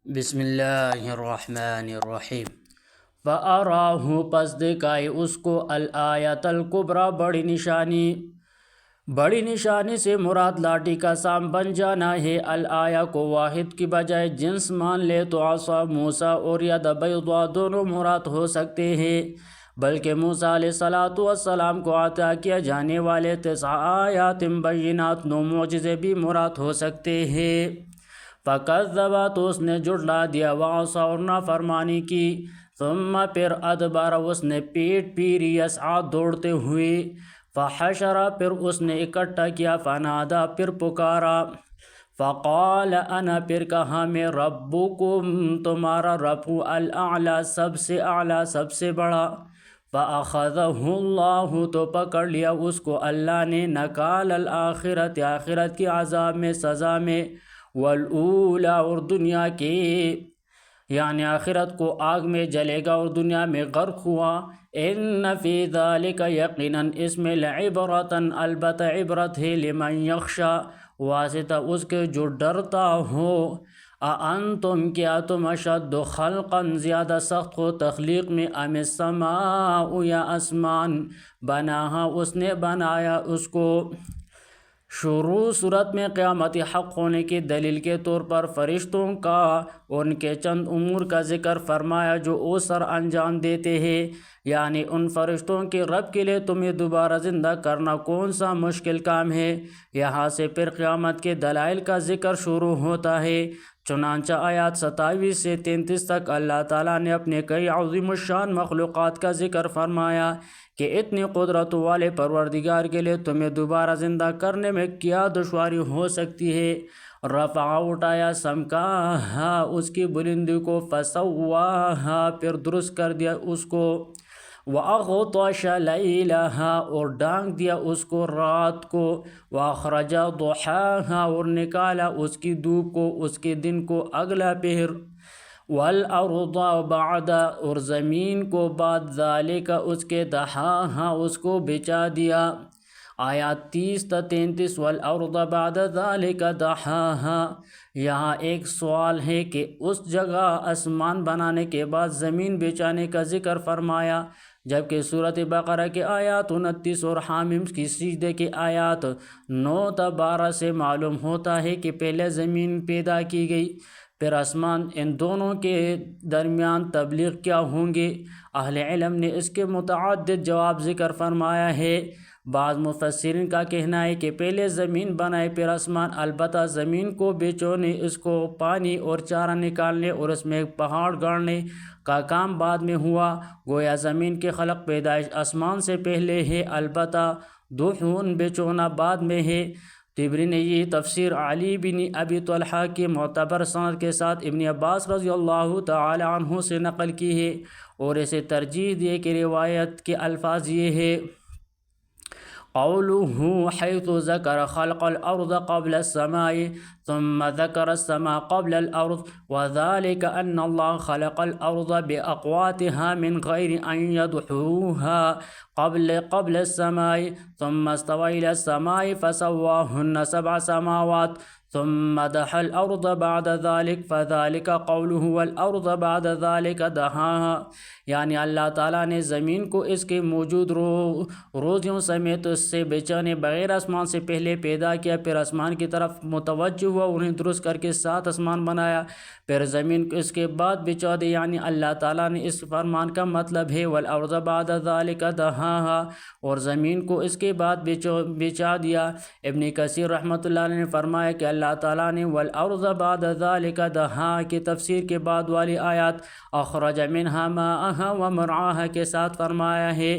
بسم اللہ الرحمن الرحیم۔ فَأَرَاهُ پس دکھائی اس کو الآیت الکبریٰ بڑی نشانی سے مراد لاٹھی کا سام بن جانا ہے۔ الآیہ کو واحد کی بجائے جنس مان لے تو عصا موسیٰ اور ید بیضاء دونوں مراد ہو سکتے ہیں، بلکہ موسیٰ علیہ السلام کو عطا کیا جانے والے 9 آیات بینات 9 معجزے بھی مراد ہو سکتے ہیں۔ فَكَذَّبَ تو اس نے جھٹلا دیا، وَعَصَىٰ اور نافرمانی کی، ثُمَّ پھر أَدْبَرَ اس نے پیٹ پھیری، یسعیٰ دوڑتے ہوئے، فَحَشَرَ پھر اس نے اکٹھا کیا، فَنَادَىٰ پھر پکارا، فَقَالَ أَنَا پھر کہا میں رَبُّكُمْ تمہارا رب ہوں، الْأَعْلَىٰ سب سے اعلیٰ سب سے بڑا۔ فَأَخَذَهُ اللَّهُ تو پکڑ لیا اس کو اللہ نے، نَكَالَ الْآخِرَةِ آخرت کی عذاب میں سزا میں، والأولیٰ اور دنیا کے، یعنی آخرت کو آگ میں جلے گا اور دنیا میں غرق ہوا۔ ان فی ذالک یقیناً اس میں لعبرۃ البتہ عبرت ہے، لمن یخشی واسطہ اس کے جو ڈرتا ہو۔ اَأَنتُمْ کیا تم اشد خلقا زیادہ سخت ہو تخلیق میں، ام السماء یا آسمان، بناہا اس نے بنایا اس کو۔ شروع صورت میں قیامت حق ہونے کی دلیل کے طور پر فرشتوں کا ان کے چند امور کا ذکر فرمایا جو وہ سر انجام دیتے ہیں، یعنی ان فرشتوں کے رب کے لیے تمہیں دوبارہ زندہ کرنا کون سا مشکل کام ہے۔ یہاں سے پھر قیامت کے دلائل کا ذکر شروع ہوتا ہے۔ چنانچہ آیات 27 سے 33 تک اللہ تعالیٰ نے اپنے کئی عظیم الشان مخلوقات کا ذکر فرمایا کہ اتنی قدرت والے پروردگار کے لیے تمہیں دوبارہ زندہ کرنے میں کیا دشواری ہو سکتی ہے۔ رفع اٹھایا، سمکاہا اس کی بلندی کو، فسواہا پھر درست کر دیا اس کو، وَأَغْطَشَ لَيْلَهَا اور ڈھانک دیا اس کو رات کو، وَأَخْرَجَ ضُحَاهَا اور نکالا اس کی دھوپ کو، اس کے دن کو اگلا پہر، وَالْأَرْضَ بَعْدَ اور زمین کو بعد ذَلِكَ اس کے دحاها اس کو بچا دیا۔ آیات 30 تا 33 وَالْأَرْضَ بَعْدَ ذَلِكَ دَحَاهَا، یہاں ایک سوال ہے کہ اس جگہ آسمان بنانے کے بعد زمین بچانے کا ذکر فرمایا، جبکہ سورۃ بقرہ کے آیات 29 اور حامیم کی سجدے کے آیات 9 تا 12 سے معلوم ہوتا ہے کہ پہلے زمین پیدا کی گئی پھر آسمان، ان دونوں کے درمیان تبلیغ کیا ہوں گے؟ اہل علم نے اس کے متعدد جواب ذکر فرمایا ہے۔ بعض مفسرین کا کہنا ہے کہ پہلے زمین بنائے پھر آسمان، البتہ زمین کو بچونے، اس کو پانی اور چارہ نکالنے اور اس میں پہاڑ گاڑنے کا کام بعد میں ہوا، گویا زمین کے خلق پیدائش آسمان سے پہلے ہے، البتہ دفن بچونا بعد میں ہے۔ طبری نے یہ تفسیر علی بن ابی طلحہ کی معتبر سند کے ساتھ ابن عباس رضی اللہ تعالی عنہ سے نقل کی ہے، اور اسے ترجیح دی کہ روایت کے الفاظ یہ ہے: قوله حيث ذكر خلق الأرض قبل السماء ثم ذكر السماء قبل الأرض، وذلك أن الله خلق الأرض بأقواتها من غير أن يدحوها قبل السماء، ثم استوى إلى السماء فسواهن 7 سماوات، ثم دحى الأرض بعد ذلك، فذلك قوله والأرض بعد ذلك دحاها، یعنی اللہ تعالیٰ نے زمین کو اس کے موجود روزیوں سمیت اس سے بچانے بغیر آسمان سے پہلے پیدا کیا، پھر آسمان کی طرف متوجہ ہوا، انہیں درست کر کے 7 آسمان بنایا، پھر زمین کو اس کے بعد بچا دی، یعنی اللہ تعالیٰ نے اس فرمان کا مطلب ہے والارض بعد ذلك دحاها، اور زمین کو اس کے بعد بچا دیا۔ ابن کثیر رحمۃ اللہ علیہ نے فرمایا کہ اللہ تعالیٰ نے والارض بعد ذلك دحاها کی تفسیر کے بعد والی آیات اخرج منها ماءها ومرعاها کے ساتھ فرمایا ہے۔